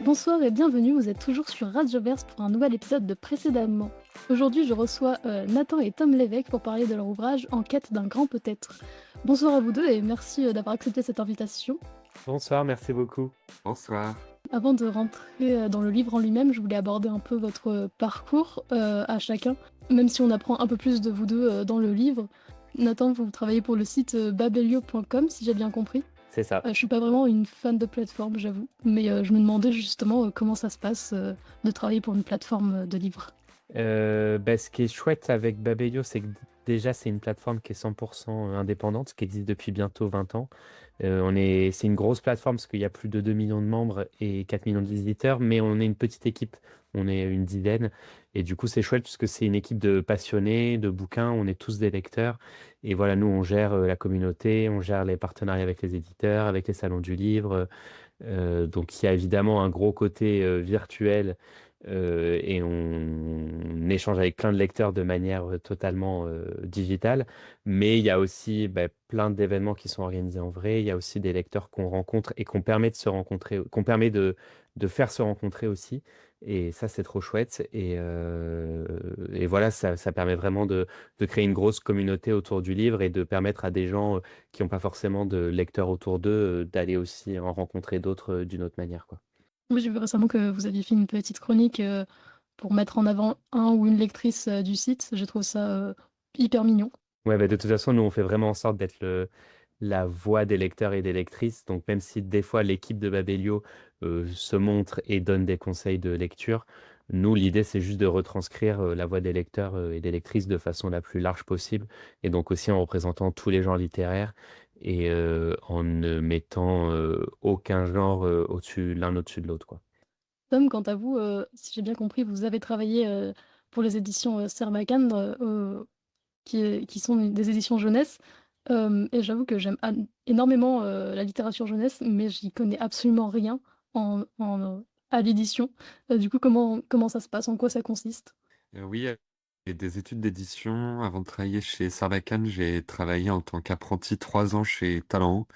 Bonsoir et bienvenue, vous êtes toujours sur Radioverse pour un nouvel épisode de Précédemment. Aujourd'hui, je reçois Nathan et Tom Lévesque pour parler de leur ouvrage En quête d'un grand peut-être. Bonsoir à vous deux et merci d'avoir accepté cette invitation. Bonsoir, merci beaucoup. Bonsoir. Avant de rentrer dans le livre en lui-même, je voulais aborder un peu votre parcours à chacun, même si on apprend un peu plus de vous deux dans le livre. Nathan, vous travaillez pour le site babelio.com, si j'ai bien compris. C'est ça. Je suis pas vraiment une fan de plateforme, j'avoue, mais je me demandais justement comment ça se passe de travailler pour une plateforme de livres. Ce qui est chouette avec Babelio, c'est que déjà, c'est une plateforme qui est 100% indépendante, qui existe depuis bientôt 20 ans. C'est une grosse plateforme parce qu'il y a plus de 2 millions de membres et 4 millions de visiteurs, mais on est une petite équipe, on est une dizaine. Et du coup, c'est chouette puisque c'est une équipe de passionnés, de bouquins, on est tous des lecteurs. Et voilà, nous, on gère la communauté, on gère les partenariats avec les éditeurs, avec les salons du livre. Donc, il y a évidemment un gros côté virtuel et on échange avec plein de lecteurs de manière totalement digitale. Mais il y a aussi plein d'événements qui sont organisés en vrai. Il y a aussi des lecteurs qu'on rencontre et qu'on permet de se rencontrer, qu'on permet de faire se rencontrer aussi. Et ça, c'est trop chouette. Et voilà, ça permet vraiment de créer une grosse communauté autour du livre et de permettre à des gens qui n'ont pas forcément de lecteurs autour d'eux d'aller aussi en rencontrer d'autres d'une autre manière, quoi. Oui, j'ai vu récemment que vous aviez fait une petite chronique pour mettre en avant un ou une lectrice du site. Je trouve ça hyper mignon. Ouais, de toute façon, nous, on fait vraiment en sorte d'être la voix des lecteurs et des lectrices. Donc, même si des fois l'équipe de Babelio se montre et donne des conseils de lecture, nous, l'idée, c'est juste de retranscrire la voix des lecteurs et des lectrices de façon la plus large possible. Et donc aussi en représentant tous les genres littéraires et en ne mettant aucun genre l'un au-dessus de l'autre, quoi. Tom, quant à vous, si j'ai bien compris, vous avez travaillé pour les éditions Sarbacane, qui sont des éditions jeunesse. Et j'avoue que j'aime énormément la littérature jeunesse, mais j'y connais absolument rien à l'édition. Du coup, comment ça se passe? En quoi ça consiste? Oui, j'ai des études d'édition. Avant de travailler chez Sarbacane, j'ai travaillé en tant qu'apprenti 3 ans chez Talent,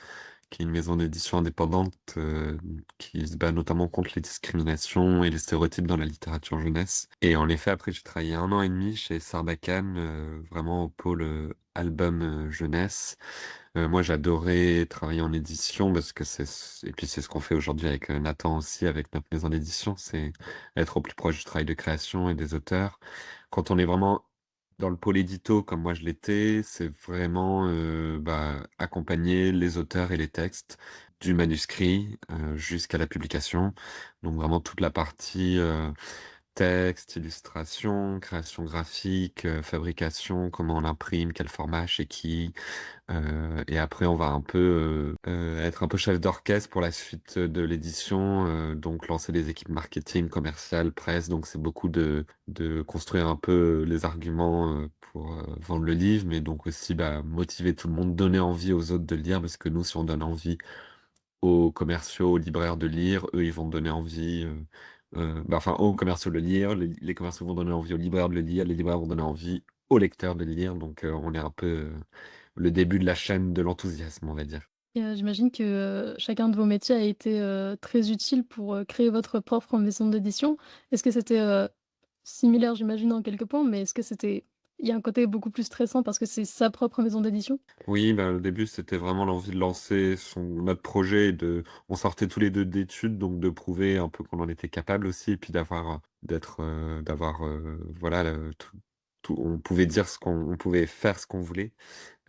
qui est une maison d'édition indépendante, qui se bat notamment contre les discriminations et les stéréotypes dans la littérature jeunesse. Et en effet, après, j'ai travaillé 1 an et demi chez Sarbacane, vraiment au pôle, album, jeunesse. Moi, j'adorais travailler en édition parce que et puis c'est ce qu'on fait aujourd'hui avec, Nathan aussi, avec notre maison d'édition, c'est être au plus proche du travail de création et des auteurs. Quand on est vraiment dans le pôle édito comme moi je l'étais, c'est vraiment, accompagner les auteurs et les textes du manuscrit, jusqu'à la publication. Donc vraiment toute la partie, texte, illustration, création graphique, fabrication, comment on l'imprime, quel format, chez qui. Et après on va un peu, être un peu chef d'orchestre pour la suite de l'édition, donc lancer les équipes marketing, commerciales, presse. Donc c'est beaucoup de construire un peu les arguments, pour, vendre le livre, mais donc aussi, motiver tout le monde, donner envie aux autres de le lire, parce que nous, si on donne envie aux commerciaux, aux libraires de lire, eux, ils vont donner envie, aux commerciaux de le lire, les commerciaux vont donner envie aux libraires de le lire, les libraires vont donner envie aux lecteurs de le lire. Donc, on est un peu, le début de la chaîne de l'enthousiasme, on va dire. Et j'imagine que chacun de vos métiers a été très utile pour créer votre propre maison d'édition. Est-ce que c'était similaire, j'imagine, en quelques points, mais est-ce que il y a un côté beaucoup plus stressant parce que c'est sa propre maison d'édition? Oui, au début, c'était vraiment l'envie de lancer notre projet on sortait tous les 2 d'études, donc de prouver un peu qu'on en était capable aussi et puis d'avoir, voilà, on pouvait dire on pouvait faire ce qu'on voulait.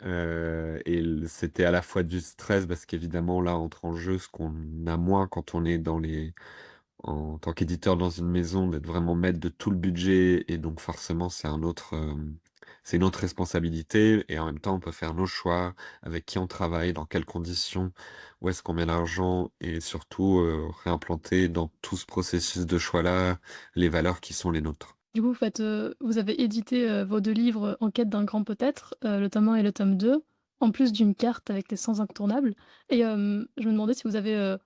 C'était à la fois du stress parce qu'évidemment là entre en jeu ce qu'on a moins quand on est en tant qu'éditeur dans une maison, d'être vraiment maître de tout le budget, et donc forcément c'est une autre responsabilité, et en même temps on peut faire nos choix, avec qui on travaille, dans quelles conditions, où est-ce qu'on met l'argent, et surtout, réimplanter dans tout ce processus de choix-là, les valeurs qui sont les nôtres. Du coup, vous avez édité vos deux livres En quête d'un grand peut-être, le tome 1 et le tome 2, en plus d'une carte avec les 100 incontournables. Et je me demandais si vous avez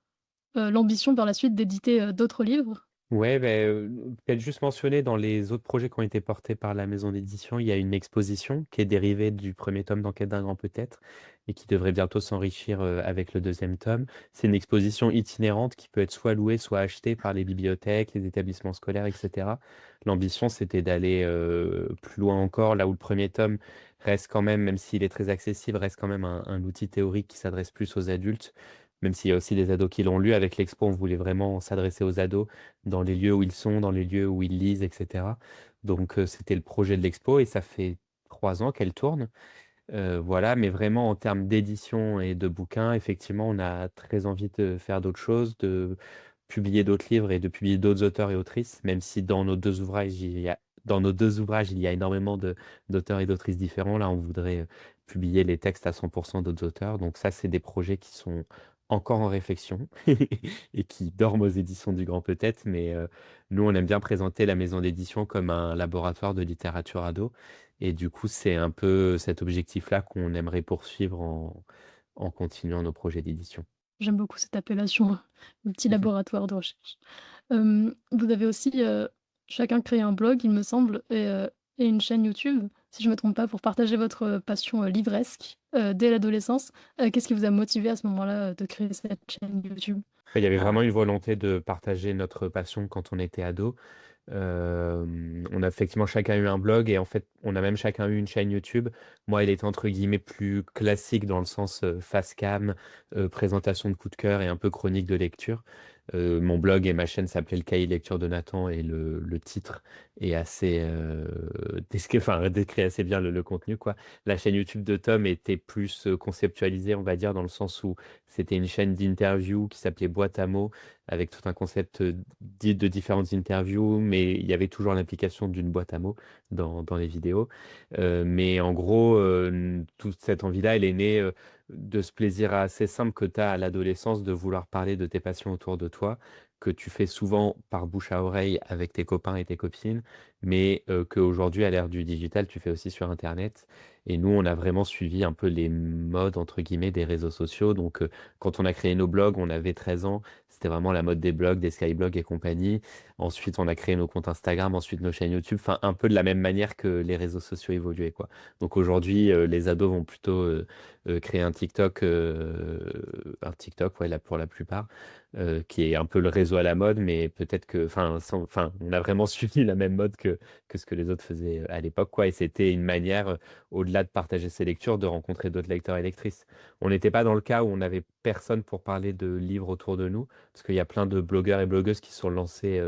l'ambition par la suite d'éditer d'autres livres? Ouais, beh, peut-être juste mentionner dans les autres projets qui ont été portés par la maison d'édition, il y a une exposition qui est dérivée du premier tome d'Enquête d'un grand peut-être et qui devrait bientôt s'enrichir, avec le deuxième tome. C'est une exposition itinérante qui peut être soit louée, soit achetée par les bibliothèques, les établissements scolaires et cetera. L'ambition, c'était d'aller, plus loin encore, là où le premier tome reste quand même s'il est très accessible, reste quand même un outil théorique qui s'adresse plus aux adultes, même s'il y a aussi des ados qui l'ont lu. Avec l'expo, on voulait vraiment s'adresser aux ados dans les lieux où ils sont, dans les lieux où ils lisent, et cetera. Donc, c'était le projet de l'expo et ça fait 3 ans qu'elle tourne. Voilà, mais vraiment en termes d'édition et de bouquins, effectivement, on a très envie de faire d'autres choses, de publier d'autres livres et de publier d'autres auteurs et autrices, même si dans nos 2 ouvrages, il y a énormément de d'auteurs et d'autrices différents. Là, on voudrait, publier les textes à 100 d'autres auteurs. Donc ça, c'est des projets qui sont encore en réflexion et qui dorment aux éditions du Grand Peut-être, mais nous, on aime bien présenter la maison d'édition comme un laboratoire de littérature ado et du coup, c'est un peu cet objectif-là qu'on aimerait poursuivre en continuant nos projets d'édition. J'aime beaucoup cette appellation, le petit laboratoire de recherche. Vous avez aussi, chacun créé un blog, il me semble et une chaîne YouTube, si je me trompe pas, pour partager votre, passion, livresque, dès l'adolescence. Qu'est-ce qui vous a motivé à ce moment-là, de créer cette chaîne YouTube? Il y avait vraiment une volonté de partager notre passion quand on était ado. On a effectivement chacun eu un blog et en fait, on a même chacun eu une chaîne YouTube. Moi, elle était entre guillemets «plus classique» dans le sens, face cam, présentation de coups de cœur et un peu chronique de lecture. Mon blog et ma chaîne s'appelait «Le Cahier lecture de Nathan» et le titre est assez, décrit assez bien le contenu, quoi. La chaîne YouTube de Tom était plus, conceptualisée, on va dire, dans le sens où c'était une chaîne d'interviews qui s'appelait «Boîte à mots» avec tout un concept, dit de différentes interviews, mais il y avait toujours l'implication d'une boîte à mots dans les vidéos. Mais en gros, toute cette envie-là, elle est née, de ce plaisir assez simple que tu as à l'adolescence de vouloir parler de tes passions autour de toi, que tu fais souvent par bouche à oreille avec tes copains et tes copines, mais qu'aujourd'hui, à l'ère du digital, tu fais aussi sur internet. Et nous, on a vraiment suivi un peu les «modes» entre guillemets des réseaux sociaux. Donc, quand on a créé nos blogs, on avait 13 ans, c'était vraiment la mode des blogs, des skyblogs et compagnie. Ensuite, on a créé nos comptes Instagram, ensuite nos chaînes YouTube, enfin un peu de la même manière que les réseaux sociaux évoluaient, quoi. Donc aujourd'hui, les ados vont plutôt créer un TikTok, ouais, là, pour la plupart, qui est un peu le réseau à la mode, mais peut-être que, on a vraiment suivi la même mode que ce que les autres faisaient à l'époque, quoi. Et c'était une manière, au-delà de partager ses lectures, de rencontrer d'autres lecteurs et lectrices. On n'était pas dans le cas où on n'avait personne pour parler de livres autour de nous, parce qu'il y a plein de blogueurs et blogueuses qui se sont lancés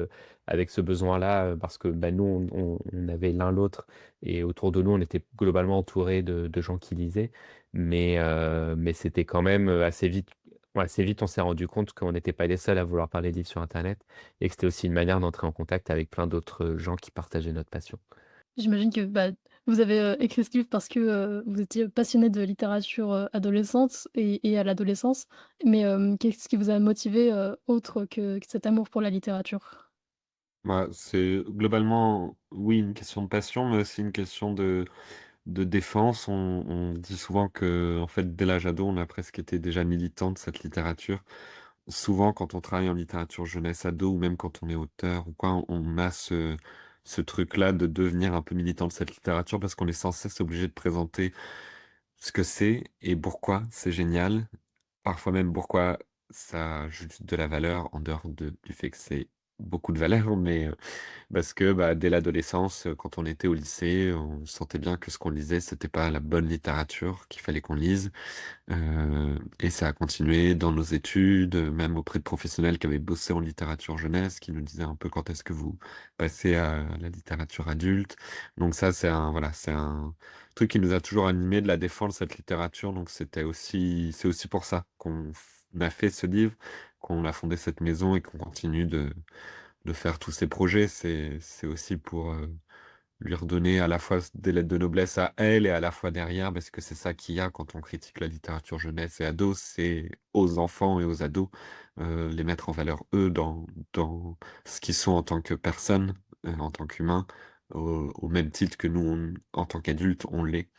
avec ce besoin-là, parce que bah, nous, on avait l'un l'autre, et autour de nous, on était globalement entouré de gens qui lisaient. Mais c'était quand même assez vite, on s'est rendu compte qu'on n'était pas les seuls à vouloir parler de livres sur Internet, et que c'était aussi une manière d'entrer en contact avec plein d'autres gens qui partageaient notre passion. J'imagine que, bah, vous avez, écrit ce livre parce que, vous étiez passionné de littérature, adolescente et à l'adolescence. Mais, qu'est-ce qui vous a motivé, autre que cet amour pour la littérature? Bah, c'est globalement, oui, une question de passion, mais aussi une question de défense. On dit souvent que, en fait, dès l'âge ado, on a presque été déjà militant de cette littérature. Souvent, quand on travaille en littérature jeunesse ado ou même quand on est auteur ou quoi, on a ce truc-là de devenir un peu militant de cette littérature parce qu'on est sans cesse obligé de présenter ce que c'est et pourquoi c'est génial. Parfois même pourquoi ça ajoute de la valeur en dehors du fait que c'est beaucoup de valeur, mais parce que, bah, dès l'adolescence, quand on était au lycée, on sentait bien que ce qu'on lisait, c'était pas la bonne littérature qu'il fallait qu'on lise. Et ça a continué dans nos études, même auprès de professionnels qui avaient bossé en littérature jeunesse, qui nous disaient un peu quand est-ce que vous passez à la littérature adulte. Donc ça, c'est un truc qui nous a toujours animés de la défendre cette littérature. Donc c'est aussi pour ça on a fait ce livre, qu'on a fondé cette maison et qu'on continue de faire tous ces projets. C'est aussi pour lui redonner à la fois des lettres de noblesse à elle et à la fois derrière, parce que c'est ça qu'il y a quand on critique la littérature jeunesse et ado, c'est aux enfants et aux ados, les mettre en valeur eux dans ce qu'ils sont en tant que personnes, en tant qu'humains, au même titre que nous, en tant qu'adultes, on l'est.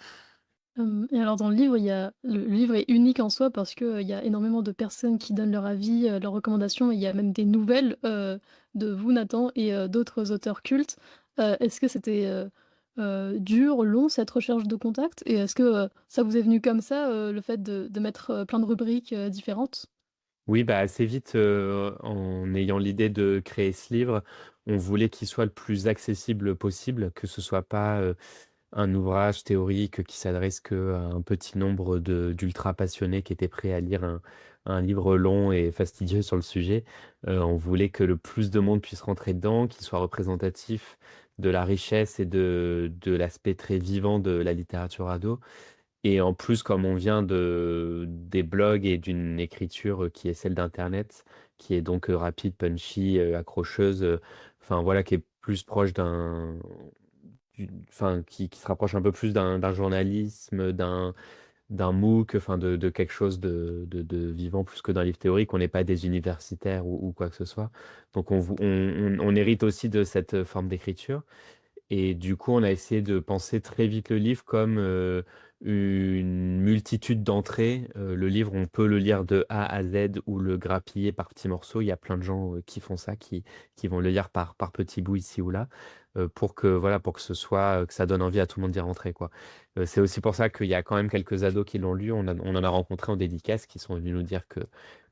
Et alors dans le livre, il y a le livre est unique en soi parce que, il y a énormément de personnes qui donnent leur avis, leurs recommandations et il y a même des nouvelles, de vous, Nathan, et d'autres auteurs cultes. Est-ce que c'était, dur, long, cette recherche de contact? Et est-ce que, ça vous est venu comme ça, le fait de mettre, plein de rubriques, différentes? Oui, bah, assez vite, en ayant l'idée de créer ce livre, on voulait qu'il soit le plus accessible possible, que ce soit pas, un ouvrage théorique qui s'adresse qu'à un petit nombre d'ultra passionnés qui étaient prêts à lire un livre long et fastidieux sur le sujet. On voulait que le plus de monde puisse rentrer dedans, qu'il soit représentatif de la richesse et de l'aspect très vivant de la littérature ado. Et en plus, comme on vient des blogs et d'une écriture qui est celle d'internet, qui est donc rapide, punchy, accrocheuse, enfin voilà, qui est plus proche enfin, qui se rapproche un peu plus d'un journalisme, d'un MOOC, enfin de quelque chose de vivant plus que d'un livre théorique. On n'est pas des universitaires ou quoi que ce soit. Donc on hérite aussi de cette forme d'écriture. Et du coup, on a essayé de penser très vite le livre comme une multitude d'entrées. Le livre, on peut le lire de A à Z ou le grappiller par petits morceaux. Il y a plein de gens qui font ça, qui vont le lire par petits bouts ici ou là, pour que, voilà, pour que ce soit, que ça donne envie à tout le monde d'y rentrer, quoi. C'est aussi pour ça qu'il y a quand même quelques ados qui l'ont lu. On en a rencontré en dédicace qui sont venus nous dire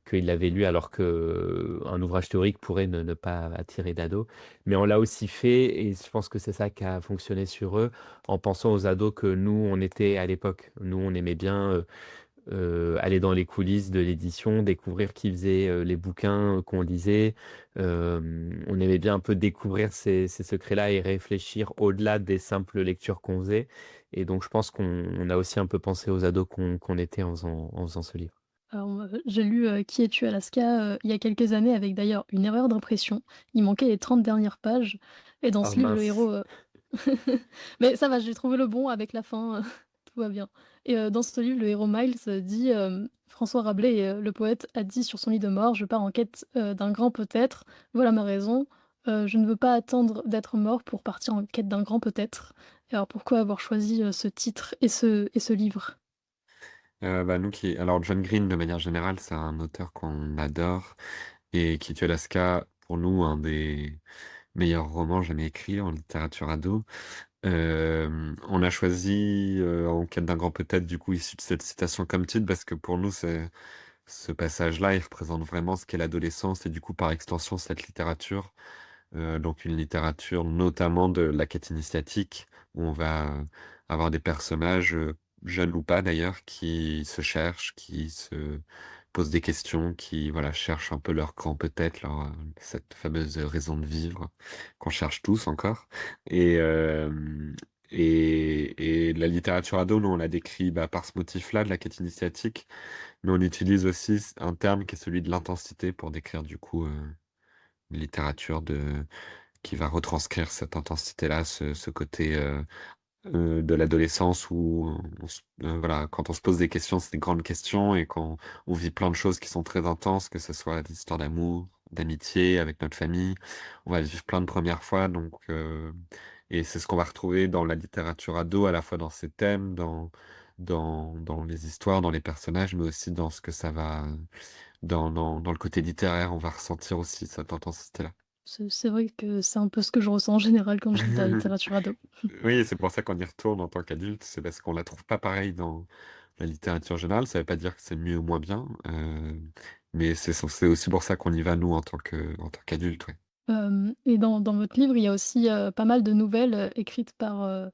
qu'ils l'avaient lu alors qu'un ouvrage théorique pourrait ne pas attirer d'ados. Mais on l'a aussi fait, et je pense que c'est ça qui a fonctionné sur eux, en pensant aux ados que nous, on était à l'époque. Nous, on aimait bien aller dans les coulisses de l'édition, découvrir qui faisait les bouquins qu'on lisait. On aimait bien un peu découvrir ces secrets-là et réfléchir au-delà des simples lectures qu'on faisait. Et donc, je pense qu'on a aussi un peu pensé aux ados qu'on était en faisant ce livre. Alors, j'ai lu, Qui es-tu Alaska, il y a quelques années avec d'ailleurs une erreur d'impression. Il manquait les 30 dernières pages et dans Oh ce livre, le mince. héros, mais ça va, j'ai trouvé le bon avec la fin, tout va bien. Et dans ce livre, le héros Miles, dit, François Rabelais, le poète, a dit sur son lit de mort: «Je pars en quête, d'un grand peut-être. Voilà ma raison. Je ne veux pas attendre d'être mort pour partir en quête d'un grand peut-être». Et alors pourquoi avoir choisi, ce titre et ce livre? Bah, alors John Green, de manière générale, c'est un auteur qu'on adore et qui tue Alaska, pour nous, un des meilleurs romans jamais écrits en littérature ado. On a choisi, En quête d'un grand peut-être, du coup, issu de cette citation comme titre, parce que pour nous, c'est ce passage-là, il représente vraiment ce qu'est l'adolescence et du coup, par extension, cette littérature. Donc une littérature notamment de la quête initiatique, où on va avoir des personnages, jeunes ou pas d'ailleurs, qui se cherchent, qui se posent des questions, qui voilà, cherchent un peu leur grand peut-être, cette fameuse raison de vivre qu'on cherche tous encore. Et, et la littérature ado, nous on l'a décrit par ce motif-là de la quête initiatique, mais on utilise aussi un terme qui est celui de l'intensité pour décrire du coup une littérature qui va retranscrire cette intensité-là, ce côté de l'adolescence où voilà, quand on se pose des questions, c'est des grandes questions et quand on vit plein de choses qui sont très intenses, que ce soit des histoires d'amour, d'amitié avec notre famille, on va vivre plein de premières fois, donc et c'est ce qu'on va retrouver dans la littérature ado, à la fois dans ses thèmes, dans les histoires, dans les personnages, mais aussi dans ce que ça va, dans le côté littéraire, on va ressentir aussi cette intensité-là. C'est vrai que c'est un peu ce que je ressens en général quand je lis de la littérature ado. Oui, c'est pour ça qu'on y retourne en tant qu'adulte, c'est parce qu'on la trouve pas pareille dans la littérature générale. Ça veut pas dire que c'est mieux ou moins bien, mais c'est aussi pour ça qu'on y va nous en tant qu'adulte, ouais. Et dans votre livre, il y a aussi, pas mal de nouvelles, écrites par,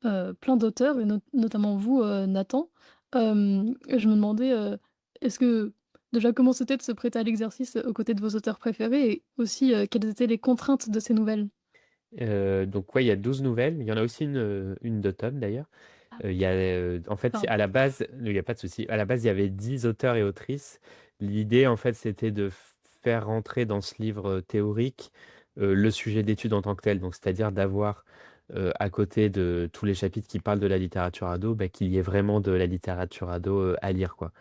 plein d'auteurs et notamment vous, Nathan. Et je me demandais, est-ce que déjà comment c'était de se prêter à l'exercice, aux côtés de vos auteurs préférés et aussi, quelles étaient les contraintes de ces nouvelles? Donc ouais, il y a 12 nouvelles. Il y en a aussi une d'automne d'ailleurs. Ah, Il y a, en fait, pardon. à la base, il y a pas de souci. À la base, il y avait 10 auteurs et autrices. L'idée, en fait, c'était de faire rentrer dans ce livre, théorique, le sujet d'étude en tant que tel. Donc c'est-à-dire d'avoir, à côté de tous les chapitres qui parlent de la littérature ado, bah, qu'il y ait vraiment de la littérature ado, à lire, quoi.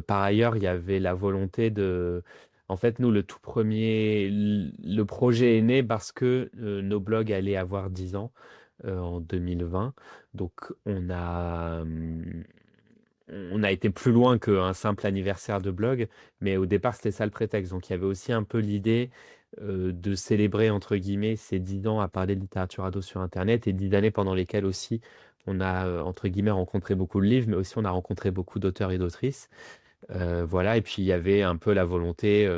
Par ailleurs, il y avait la volonté de en fait, nous, le tout premier, le projet est né parce que, nos blogs allaient avoir 10 ans, en 2020. Donc on a été plus loin qu'un simple anniversaire de blog, mais au départ, c'était ça le prétexte. Donc il y avait aussi un peu l'idée, de célébrer, entre guillemets, ces 10 ans à parler de littérature ado sur internet et 10 années pendant lesquelles aussi on a, entre guillemets, «rencontré beaucoup de livres», mais aussi on a rencontré beaucoup d'auteurs et d'autrices. Voilà et puis il y avait un peu la volonté,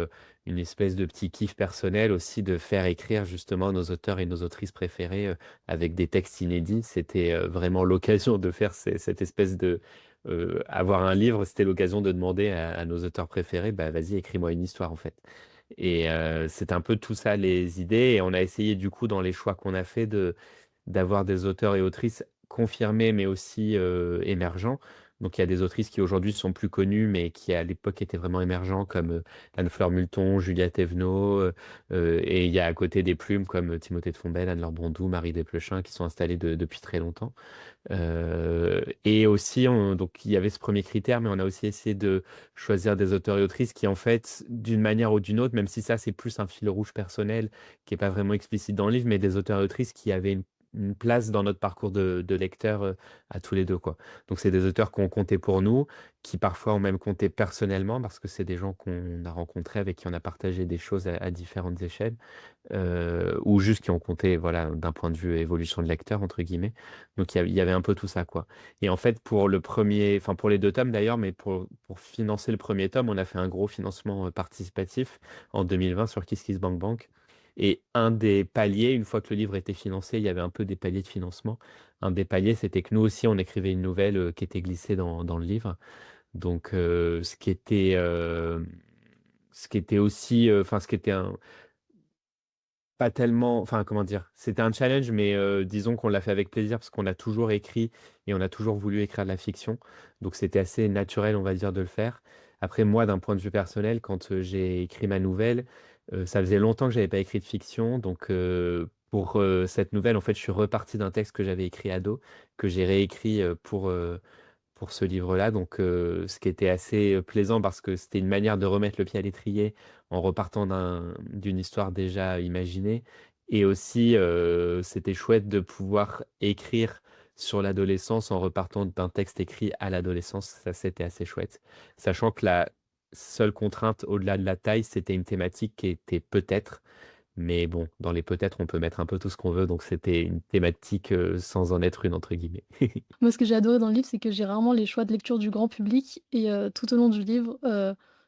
une espèce de petit kiff personnel aussi de faire écrire justement nos auteurs et nos autrices préférés, avec des textes inédits. C'était, vraiment l'occasion de faire cette espèce de, avoir un livre, c'était l'occasion de demander à nos auteurs préférés: «Bah, vas-y, écris-moi une histoire, en fait». Et c'est un peu tout ça les idées et on a essayé du coup dans les choix qu'on a fait d'avoir des auteurs et autrices confirmés, mais aussi, émergents. Donc il y a des autrices qui aujourd'hui sont plus connues, mais qui à l'époque étaient vraiment émergents comme, Anne-Fleur Multon, Juliette Thévenot, et il y a à côté des plumes comme, Timothée de Fontbelle, Anne-Laure Brandou, Marie Desplechin qui sont installées depuis très longtemps. Et aussi donc il y avait ce premier critère, mais on a aussi essayé de choisir des auteurs et autrices qui en fait, d'une manière ou d'une autre, même si ça c'est plus un fil rouge personnel qui est pas vraiment explicite dans le livre, mais des auteurs et autrices qui avaient une place dans notre parcours de lecteur, à tous les 2 quoi. Donc c'est des auteurs qui ont compté pour nous, qui parfois ont même compté personnellement parce que c'est des gens qu'on a rencontrés, avec qui on a partagé des choses à différentes échelles, ou juste qui ont compté, voilà, d'un point de vue «évolution de lecteur» entre guillemets. Donc il y avait un peu tout ça, quoi. Et en fait, pour le premier, enfin pour les 2 tomes d'ailleurs, mais pour financer le premier tome, on a fait un gros financement, participatif en 2020 sur KissKissBankBank. Et un des paliers, une fois que le livre était financé, il y avait un peu des paliers de financement. Un des paliers, c'était que nous aussi, on écrivait une nouvelle, qui était glissée dans le livre. Donc, ce qui était aussi, enfin, ce qui était un pas tellement, enfin, comment dire? C'était un challenge, mais disons qu'on l'a fait avec plaisir parce qu'on a toujours écrit et on a toujours voulu écrire de la fiction. Donc c'était assez naturel, on va dire, de le faire. Après moi, d'un point de vue personnel, quand, j'ai écrit ma nouvelle, ça faisait longtemps que j'avais pas écrit de fiction. Donc pour, cette nouvelle, en fait, je suis reparti d'un texte que j'avais écrit ado, que j'ai réécrit, pour ce livre-là. Donc, ce qui était assez, plaisant parce que c'était une manière de remettre le pied à l'étrier en repartant d'une histoire déjà imaginée et aussi, c'était chouette de pouvoir écrire sur l'adolescence en repartant d'un texte écrit à l'adolescence. Ça, c'était assez chouette. Sachant que la seule contrainte au-delà de la taille, c'était une thématique qui était peut-être, mais bon, dans les peut-être, on peut mettre un peu tout ce qu'on veut, donc c'était une thématique, sans en être une entre guillemets. Moi, ce que j'ai adoré dans le livre, c'est que j'ai rarement les choix de lecture du grand public et tout au long du livre,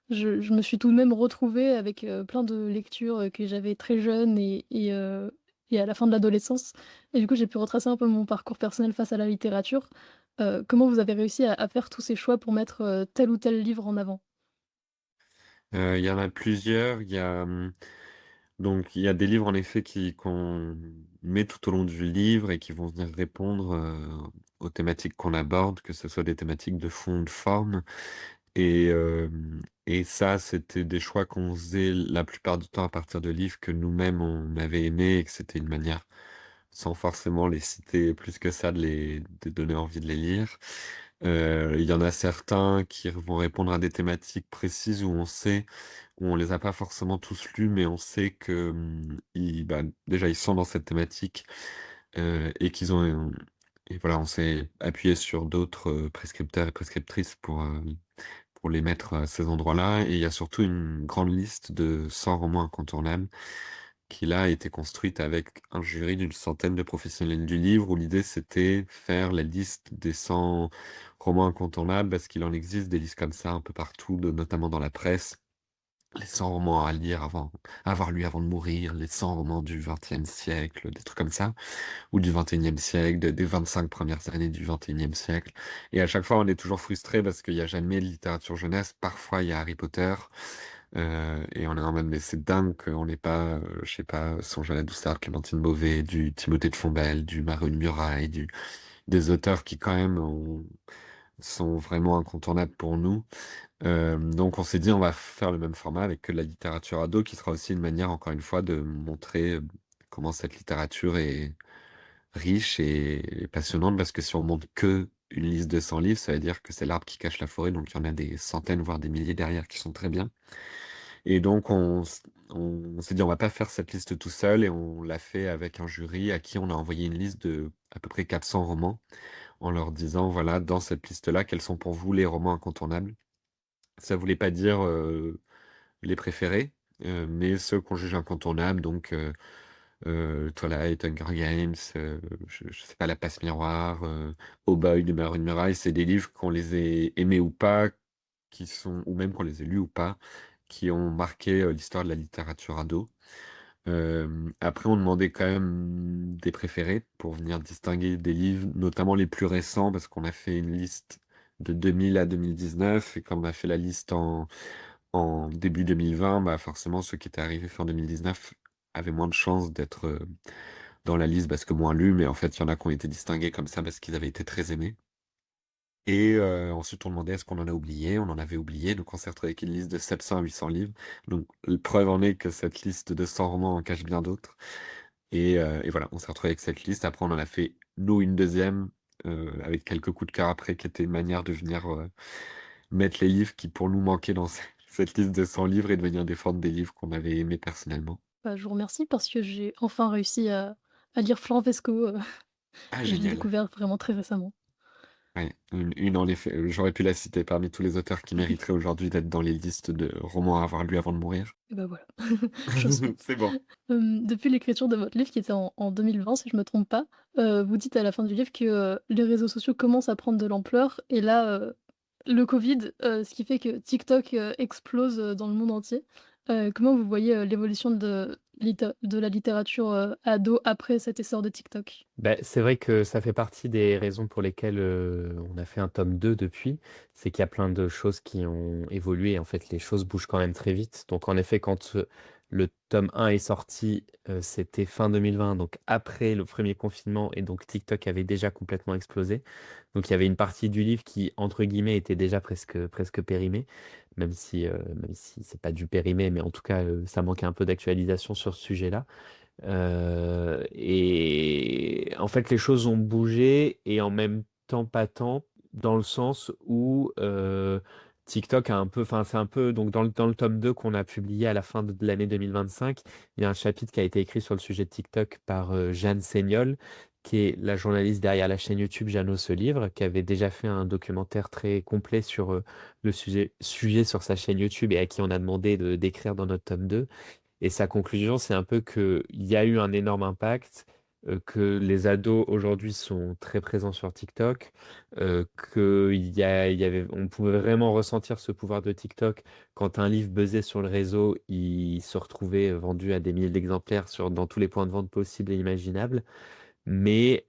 je me suis tout de même retrouvée avec, plein de lectures, que j'avais très jeune et à la fin de l'adolescence et du coup, j'ai pu retracer un peu mon parcours personnel face à la littérature. Comment vous avez réussi à faire tous ces choix pour mettre, tel ou tel livre en avant? Il y en a plusieurs. Donc il y a des livres en effet qu'on met tout au long du livre et qui vont venir répondre, aux thématiques qu'on aborde, que ce soit des thématiques de fond ou de forme. Et ça, c'était des choix qu'on faisait la plupart du temps à partir de livres que nous-mêmes on avait aimés et que c'était une manière, sans forcément les citer plus que ça, de donner envie de les lire. Il y en a certains qui vont répondre à des thématiques précises où on les a pas forcément tous lus, mais on sait que, déjà ils sont dans cette thématique, et qu'ils ont et voilà, on s'est appuyé sur d'autres, prescripteurs et prescriptrices pour les mettre à ces endroits-là. Et il y a surtout une grande liste de 100 romans incontournables qui là a été construite avec un jury d'une centaine de professionnels du livre, où l'idée c'était faire la liste des 100 romans incontournables, parce qu'il en existe des listes comme ça un peu partout, notamment dans la presse. Les 100 romans à lire à avoir lu avant de mourir, les 100 romans du XXe siècle, des trucs comme ça, ou du XXIe siècle, des 25 premières années du XXIe siècle. Et à chaque fois, on est toujours frustré parce qu'il y a jamais de littérature jeunesse. Parfois, il y a Harry Potter, et on est en mode, mais c'est dingue qu'on n'ait pas, je sais pas, Songe à la douceur, Clémentine Beauvais, du Timothée de Fontbelle, du Marune Muraille, des auteurs qui quand même sont vraiment incontournables pour nous. Donc on s'est dit, on va faire le même format avec que de la littérature ado, qui sera aussi une manière, encore une fois, de montrer comment cette littérature est riche et passionnante, parce que si on montre que une liste de 100 livres, ça veut dire que c'est l'arbre qui cache la forêt, donc il y en a des centaines, voire des milliers derrière qui sont très bien. Et donc on s'est dit, on va pas faire cette liste tout seul, et on l'a fait avec un jury à qui on a envoyé une liste de à peu près 400 romans, en leur disant, voilà, dans cette liste-là, quels sont pour vous les romans incontournables. Ça voulait pas dire, les préférés, mais ceux qu'on juge incontournables, donc Twilight, Hunger Games, je sais pas, La Passe Miroir, Oh Boy, Numéro une muraille, c'est des livres qu'on les ait aimés ou pas, qui sont ou même qu'on les ait lus ou pas, qui ont marqué, l'histoire de la littérature ado. Après on demandait quand même des préférés pour venir distinguer des livres, notamment les plus récents, parce qu'on a fait une liste de 2000 à 2019 et comme on a fait la liste en début 2020, bah, forcément ceux qui étaient arrivés fin 2019 avaient moins de chances d'être, dans la liste parce que moins lus, mais en fait, il y en a qui ont été distingués comme ça parce qu'ils avaient été très aimés et ensuite on demandait est-ce qu'on en a oublié? On en avait oublié, donc on s'est retrouvé avec une liste de 700 à 800 livres. Donc preuve en est que cette liste de 100 romans en cache bien d'autres et voilà, on s'est retrouvé avec cette liste. Après on en a fait, nous, une deuxième avec quelques coups de cœur après qui était une manière de venir, mettre les livres qui pour nous manquaient dans cette liste de 100 livres et de venir défendre des livres qu'on avait aimés personnellement. Bah, je vous remercie parce que j'ai enfin réussi à lire Flanc-Vesco, Ah que j'ai génial! découvert vraiment très récemment. Ouais, une en effet, j'aurais pu la citer parmi tous les auteurs qui mériteraient aujourd'hui d'être dans les listes de romans à avoir lus avant de mourir. Et bah, voilà, chose faite. C'est bon. Depuis l'écriture de votre livre qui était en 2020 si je me trompe pas, vous dites à la fin du livre que, les réseaux sociaux commencent à prendre de l'ampleur et là, le Covid, ce qui fait que TikTok, explose, dans le monde entier. Comment vous voyez, l'évolution de la littérature, ado après cet essor de TikTok? Bah, c'est vrai que ça fait partie des raisons pour lesquelles, on a fait un tome 2 depuis. C'est qu'il y a plein de choses qui ont évolué. En fait, les choses bougent quand même très vite. Donc en effet, quand, le tome 1 est sorti, c'était fin 2020, donc après le premier confinement et donc TikTok avait déjà complètement explosé. Donc il y avait une partie du livre qui, entre guillemets, était déjà presque périmée, même si c'est pas du périmé, mais en tout cas, ça manquait un peu d'actualisation sur ce sujet-là. Et en fait, les choses ont bougé et en même temps pas tant, dans le sens où TikTok a un peu, enfin c'est un peu, donc dans le tome 2 qu'on a publié à la fin de l'année 2025, il y a un chapitre qui a été écrit sur le sujet de TikTok par Jeanne Seignol, qui est la journaliste derrière la chaîne YouTube Jeannot ce livre, qui avait déjà fait un documentaire très complet sur le sujet sur sa chaîne YouTube et à qui on a demandé d'écrire dans notre tome 2. Et sa conclusion, c'est un peu qu'il y a eu un énorme impact, que les ados aujourd'hui sont très présents sur TikTok, on pouvait vraiment ressentir ce pouvoir de TikTok quand un livre buzzait sur le réseau, il se retrouvait vendu à des milliers d'exemplaires dans tous les points de vente possibles et imaginables. Mais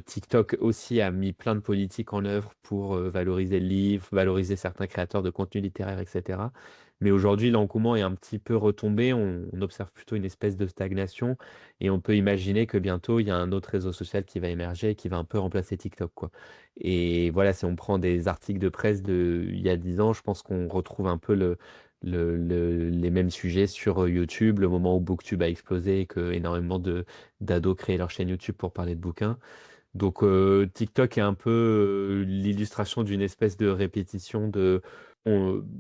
TikTok aussi a mis plein de politiques en œuvre pour valoriser le livre, valoriser certains créateurs de contenu littéraire, etc. Mais aujourd'hui, l'engouement est un petit peu retombé. On observe plutôt une espèce de stagnation et on peut imaginer que bientôt, il y a un autre réseau social qui va émerger et qui va un peu remplacer TikTok, quoi. Et voilà, si on prend des articles de presse il y a 10 ans, je pense qu'on retrouve un peu les mêmes sujets sur YouTube, le moment où BookTube a explosé et que énormément d'ados créer leur chaîne YouTube pour parler de bouquins. Donc TikTok est un peu l'illustration d'une espèce de répétition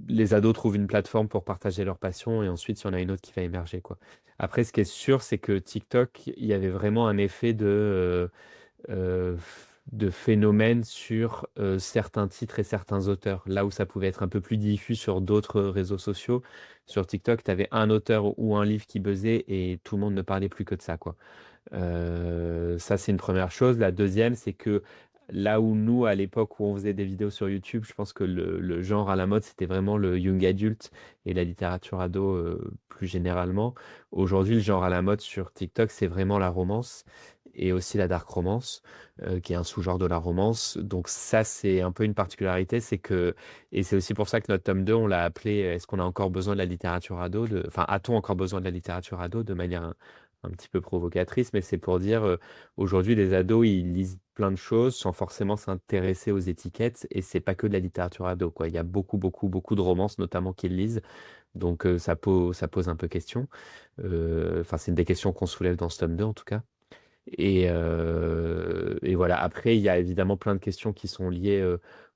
les ados trouvent une plateforme pour partager leur passion et ensuite il y en a une autre qui va émerger, quoi. Après, ce qui est sûr, c'est que TikTok, il y avait vraiment un effet de phénomène sur certains titres et certains auteurs. Là où ça pouvait être un peu plus diffus sur d'autres réseaux sociaux, sur TikTok, tu avais un auteur ou un livre qui buzzait et tout le monde ne parlait plus que de ça, quoi. Ça, c'est une première chose. La deuxième, c'est que là où nous, à l'époque où on faisait des vidéos sur YouTube, je pense que le genre à la mode, c'était vraiment le young adult et la littérature ado plus généralement. Aujourd'hui, le genre à la mode sur TikTok, c'est vraiment la romance et aussi la dark romance, qui est un sous-genre de la romance. Donc ça, c'est un peu une particularité, et c'est aussi pour ça que notre tome 2, on l'a appelé Est-ce qu'on a encore besoin de la littérature ado enfin, a-t-on encore besoin de la littérature ado de manière un petit peu provocatrice, mais c'est pour dire, aujourd'hui, les ados, ils lisent plein de choses sans forcément s'intéresser aux étiquettes, et c'est pas que de la littérature ado, quoi. Il y a beaucoup, beaucoup, beaucoup de romances, notamment, qu'ils lisent, donc ça pose un peu question. Enfin, c'est une des questions qu'on soulève dans ce tome 2, en tout cas. Et voilà. Après, il y a évidemment plein de questions qui sont liées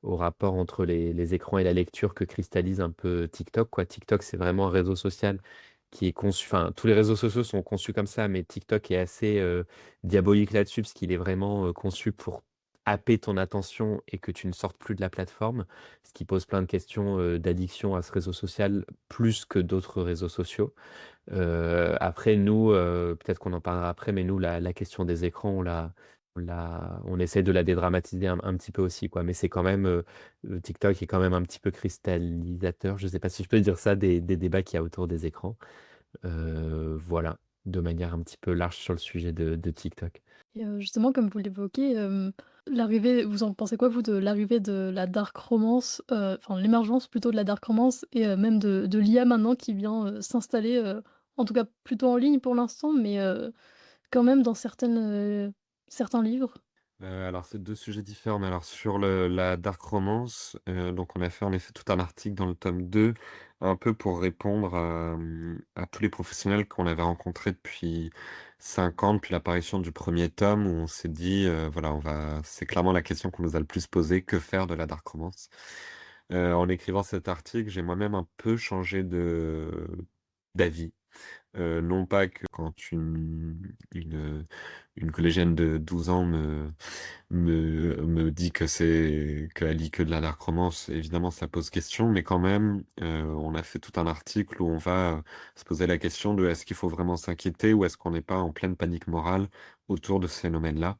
au rapport entre les écrans et la lecture que cristallise un peu TikTok, quoi. TikTok, c'est vraiment un réseau social qui est conçu, enfin, tous les réseaux sociaux sont conçus comme ça, mais TikTok est assez diabolique là-dessus, parce qu'il est vraiment conçu pour happer ton attention et que tu ne sortes plus de la plateforme, ce qui pose plein de questions, d'addiction à ce réseau social plus que d'autres réseaux sociaux. Après nous, peut-être qu'on en parlera après, mais nous la question des écrans, on essaie de la dédramatiser un petit peu aussi, quoi. Mais c'est quand même, TikTok est quand même un petit peu cristallisateur, je sais pas si je peux dire ça, des débats qu'il y a autour des écrans. Voilà, de manière un petit peu large sur le sujet de TikTok. Et justement comme vous l'évoquez, l'arrivée vous en pensez quoi vous de l'arrivée de la dark romance, enfin l'émergence plutôt de la dark romance et même de l'IA maintenant qui vient, s'installer, en tout cas plutôt en ligne pour l'instant, mais quand même dans certains livres? Alors c'est 2 sujets différents, mais alors sur la dark romance, donc on a fait en effet tout un article dans le tome 2, un peu pour répondre à tous les professionnels qu'on avait rencontrés depuis 5 ans, depuis l'apparition du premier tome, où on s'est dit, voilà, on va c'est clairement la question qu'on nous a le plus posée: «Que faire de la dark romance?» En écrivant cet article, j'ai moi-même un peu changé d'avis. Non pas que quand une collégienne de 12 ans me dit qu'elle lit que de la dark romance, évidemment ça pose question, mais quand même, on a fait tout un article où on va, se poser la question de: «Est-ce qu'il faut vraiment s'inquiéter ou est-ce qu'on n'est pas en pleine panique morale autour de ce phénomène-là?»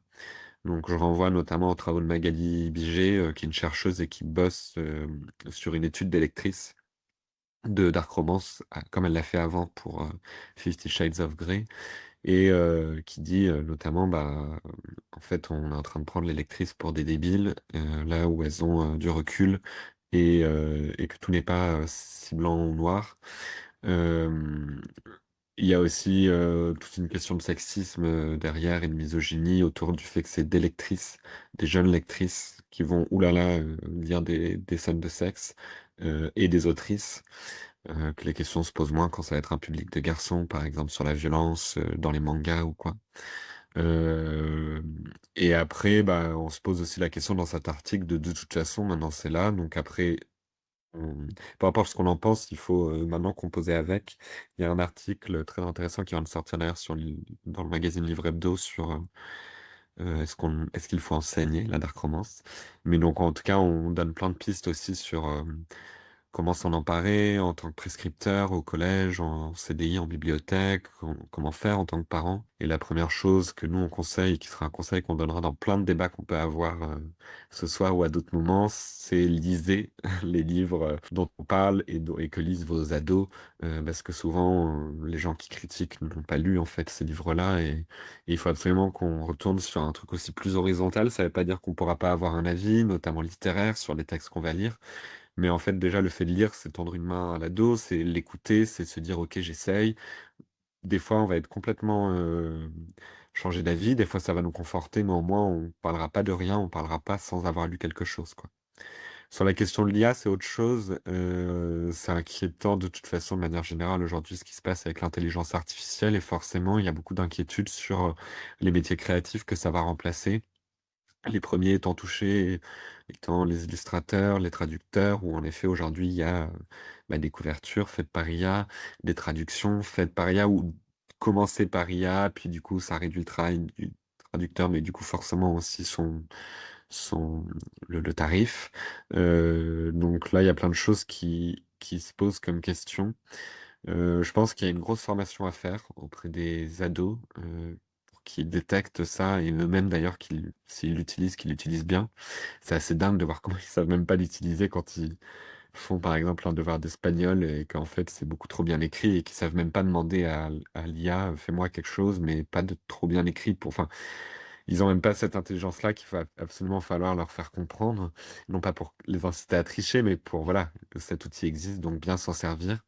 Donc je renvoie notamment aux travaux de Magali Biget, qui est une chercheuse et qui bosse, sur une étude d'électrices de dark romance, comme elle l'a fait avant pour, Fifty Shades of Grey et qui dit, notamment, bah, en fait, on est en train de prendre les lectrices pour des débiles, là où elles ont, du recul et que tout n'est pas, si blanc ou noir. Hem, il y a aussi, toute une question de sexisme, derrière et de misogynie autour du fait que c'est des lectrices, des jeunes lectrices qui vont, ouh là là, lire des scènes de sexe, et des autrices. Que les questions se posent moins quand ça va être un public de garçons, par exemple sur la violence, dans les mangas ou quoi. Et après, bah, on se pose aussi la question dans cet article de toute façon, maintenant c'est là, donc après, on peu importe ce qu'on en pense, il faut, maintenant composer avec. Il y a un article très intéressant qui vient de sortir d'ailleurs sur l dans le magazine Livre Hebdo sur, est-ce qu'il faut enseigner la dark romance? Mais donc en tout cas, on donne plein de pistes aussi sur, comment s'en emparer en tant que prescripteur au collège, en CDI, en bibliothèque, comment faire en tant que parent? Et la première chose que nous on conseille, et qui sera un conseil qu'on donnera dans plein de débats qu'on peut avoir, ce soir ou à d'autres moments, c'est lisez les livres, dont on parle et que lisent vos ados, parce que souvent, les gens qui critiquent n'ont pas lu en fait ces livres-là et il faut absolument qu'on retourne sur un truc aussi plus horizontal. Ça veut pas dire qu'on pourra pas avoir un avis, notamment littéraire, sur les textes qu'on va lire, mais en fait, déjà, le fait de lire, c'est tendre une main à l'ado, c'est l'écouter, c'est se dire: «OK, j'essaye». Des fois, on va être complètement, changer d'avis, des fois, ça va nous conforter, mais au moins, on parlera pas de rien, on parlera pas sans avoir lu quelque chose, quoi. Sur la question de l'IA, c'est autre chose, c'est inquiétant de toute façon, de manière générale, aujourd'hui, ce qui se passe avec l'intelligence artificielle et forcément, il y a beaucoup d'inquiétudes sur, les métiers créatifs que ça va remplacer. Les premiers étant touchés étant les illustrateurs, les traducteurs, où en effet aujourd'hui il y a, bah, des couvertures faites par IA, des traductions faites par IA ou commencées par IA, puis du coup ça réduit le travail du traducteur, mais du coup forcément aussi son le tarif. Donc là, il y a plein de choses qui se posent comme question. Je pense qu'il y a une grosse formation à faire auprès des ados, pour qu'ils détectent ça et eux-mêmes d'ailleurs qu'ils l'utilisent bien. C'est assez dingue de voir comment ils savent même pas l'utiliser quand ils font par exemple un devoir d'espagnol et qu'en fait c'est beaucoup trop bien écrit et qu'ils savent même pas demander à l'IA: «Fais-moi quelque chose», mais pas de trop bien écrit pour enfin, ils ont même pas cette intelligence-là qu'il va absolument falloir leur faire comprendre, non pas pour les inciter à tricher, mais pour voilà, que cet outil existe, donc bien s'en servir.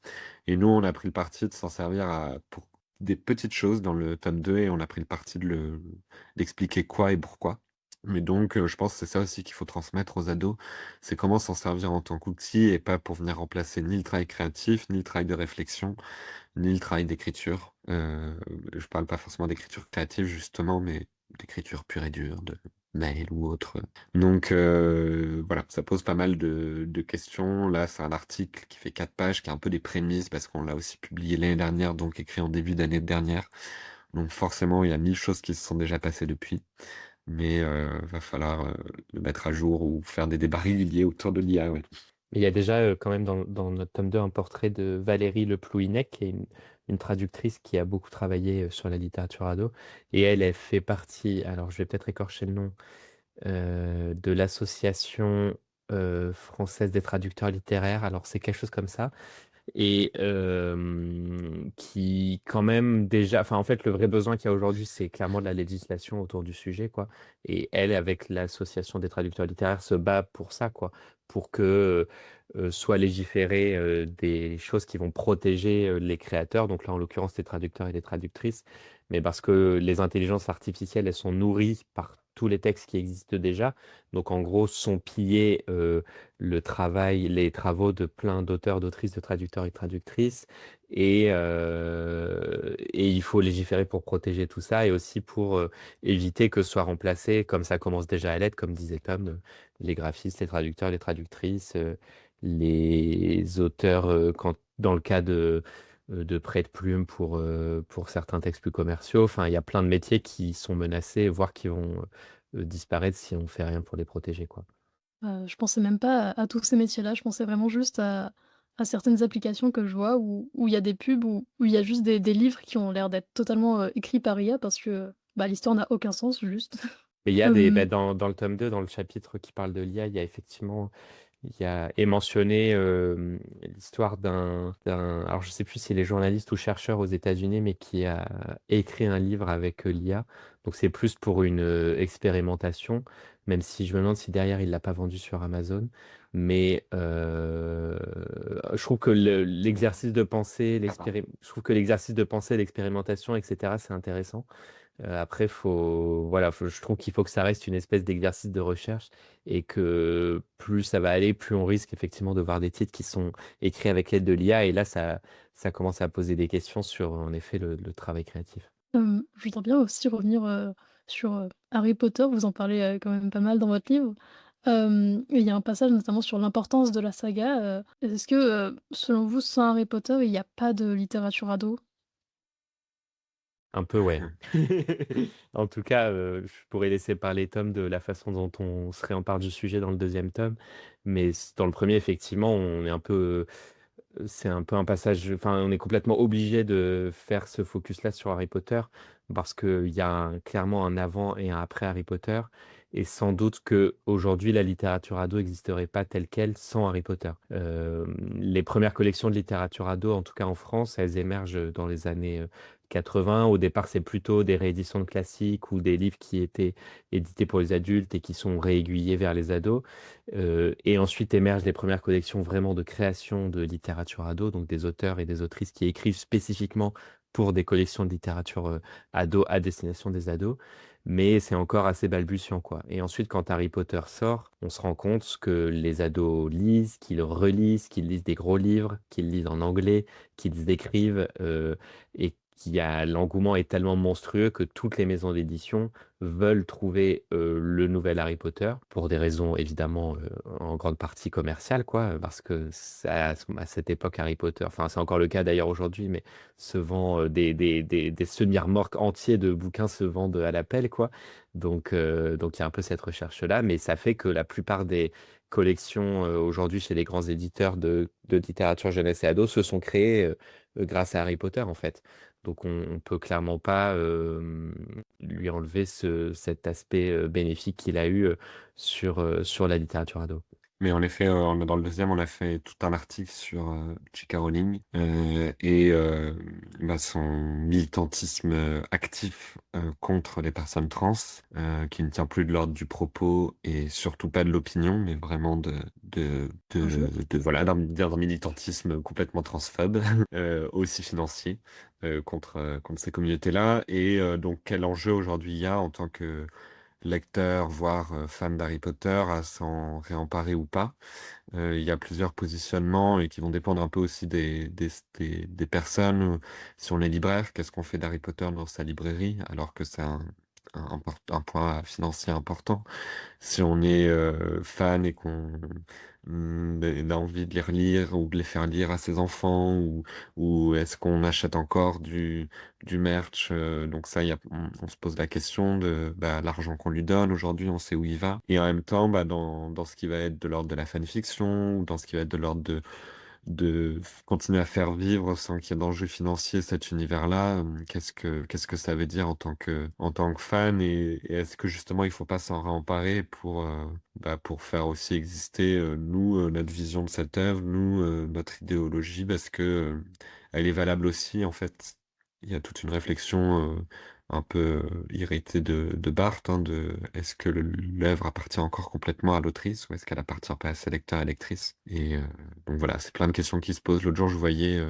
Et nous, on a pris le parti de s'en servir pour des petites choses dans le tome 2 et on a pris le parti d'expliquer quoi et pourquoi. Mais donc, je pense que c'est ça aussi qu'il faut transmettre aux ados, c'est comment s'en servir en tant qu'outil et pas pour venir remplacer ni le travail créatif, ni le travail de réflexion, ni le travail d'écriture. Je parle pas forcément d'écriture créative justement, mais d'écriture pure et dure, de mail ou autre. Donc voilà, ça pose pas mal de questions. Là, c'est un article qui fait 4 pages, qui a un peu des prémices parce qu'on l'a aussi publié l'année dernière, donc écrit en début d'année dernière. Donc forcément, il y a 1000 choses qui se sont déjà passées depuis. mais va falloir le mettre à jour ou faire des débats réguliers autour de l'IA, ouais. Il y a déjà quand même dans notre tome 2 un portrait de Valérie Le Plouhinec, qui est une traductrice qui a beaucoup travaillé sur la littérature ado. Et elle fait partie, alors je vais peut-être écorcher le nom, de l'association française des traducteurs littéraires. Alors c'est quelque chose comme ça. Et qui quand même déjà, enfin en fait le vrai besoin qu'il y a aujourd'hui c'est clairement de la législation autour du sujet quoi. Et elle avec l'association des traducteurs littéraires se bat pour ça quoi, pour que soient légiférées des choses qui vont protéger les créateurs, donc là en l'occurrence les traducteurs et les traductrices, mais parce que les intelligences artificielles elles sont nourries par tous les textes qui existent déjà, donc en gros sont pillés les travaux de plein d'auteurs, d'autrices, de traducteurs et traductrices. Et il faut légiférer pour protéger tout ça et aussi pour éviter que ce soit remplacé, comme ça commence déjà à l'être, comme disait Tom, les graphistes, les traducteurs, les traductrices, les auteurs, dans le cas de prêt de plume pour certains textes plus commerciaux. Enfin, il y a plein de métiers qui sont menacés, voire qui vont disparaître si on ne fait rien pour les protéger, quoi. Je pensais même pas à tous ces métiers-là, je pensais vraiment juste à certaines applications que je vois où il y a des pubs, où il y a juste des livres qui ont l'air d'être totalement, écrits par IA parce que, bah, l'histoire n'a aucun sens juste. Mais il y a Hem, dans le tome 2 dans le chapitre qui parle de l'IA, il y a effectivement, est mentionné l'histoire alors je sais plus s'il est journaliste ou chercheur aux États-Unis, mais qui a écrit un livre avec l'IA. Donc c'est plus pour une expérimentation, même si je me demande si derrière il l'a pas vendu sur Amazon. Mais je trouve que je trouve que l'exercice de pensée, l'expérimentation, etc., c'est intéressant. Après, je trouve qu'il faut que ça reste une espèce d'exercice de recherche et que plus ça va aller, plus on risque effectivement de voir des titres qui sont écrits avec l'aide de l'IA. Et là, ça commence à poser des questions sur, en effet, le travail créatif. je voudrais bien aussi revenir, sur, Harry Potter, vous en parlez, quand même pas mal dans votre livre. Et il y a un passage notamment sur l'importance de la saga, est-ce que, selon vous, sans Harry Potter, il y a pas de littérature ado? Un peu, ouais. En tout cas, je pourrais laisser parler Tom de la façon dont on se réempare du sujet dans le deuxième tome. Mais dans le premier, effectivement, c'est un peu un passage, enfin, on est complètement obligé de faire ce focus-là sur Harry Potter parce qu'il y a clairement un avant et un après Harry Potter. Et sans doute que aujourd'hui la littérature ado n'existerait pas telle quelle sans Harry Potter. Les premières collections de littérature ado, en tout cas en France, elles émergent dans les années 80. Au départ, c'est plutôt des rééditions de classiques ou des livres qui étaient édités pour les adultes et qui sont réaiguillés vers les ados. Et ensuite émergent les premières collections vraiment de création de littérature ado, donc des auteurs et des autrices qui écrivent spécifiquement pour des collections de littérature ado à destination des ados. Mais c'est encore assez balbutiant, quoi. Et ensuite, quand Harry Potter sort, on se rend compte que les ados lisent, qu'ils relisent, qu'ils lisent des gros livres, qu'ils lisent en anglais, qu'ils écrivent, et l'engouement est tellement monstrueux que toutes les maisons d'édition veulent trouver le nouvel Harry Potter pour des raisons évidemment en grande partie commerciales, quoi, parce que à cette époque, Harry Potter, enfin c'est encore le cas d'ailleurs aujourd'hui, mais se vend des semi-remorques entiers de bouquins se vendent à l'appel, quoi. Donc il y a un peu cette recherche-là, mais ça fait que la plupart des collections aujourd'hui chez les grands éditeurs de littérature jeunesse et ado se sont créées grâce à Harry Potter, en fait. Donc on peut clairement pas lui enlever cet aspect bénéfique qu'il a eu sur la littérature ado. Mais en effet, dans le deuxième, on a fait tout un article sur J.K. Rowling et bah, son militantisme actif contre les personnes trans, qui ne tient plus de l'ordre du propos et surtout pas de l'opinion, mais vraiment voilà, d'un militantisme complètement transphobe, aussi financier, contre ces communautés-là. Et donc, quel enjeu aujourd'hui il y a en tant que lecteur, voire fan d'Harry Potter, à s'en réemparer ou pas. Il y a plusieurs positionnements et qui vont dépendre un peu aussi des personnes. Si on est libraire, qu'est-ce qu'on fait d'Harry Potter dans sa librairie alors que c'est un point financier important. Si on est fan et qu'on a envie de les relire ou de les faire lire à ses enfants, ou est-ce qu'on achète encore du merch, donc ça, on se pose la question de bah, l'argent qu'on lui donne aujourd'hui, on sait où il va. Et en même temps, bah, dans ce qui va être de l'ordre de la fanfiction, ou dans ce qui va être de l'ordre de continuer à faire vivre sans qu'il y ait d'enjeux financiers cet univers-là, qu'est-ce que ça veut dire en tant que fan, et est-ce que justement il faut pas s'en réemparer pour faire aussi exister nous notre vision de cette œuvre, nous notre idéologie, parce que elle est valable aussi en fait. Il y a toute une réflexion un peu irritée de Barthes, hein, de est-ce que l'œuvre appartient encore complètement à l'autrice, ou est-ce qu'elle appartient pas à ses lecteurs et lectrices? Et donc voilà, c'est plein de questions qui se posent. L'autre jour, je voyais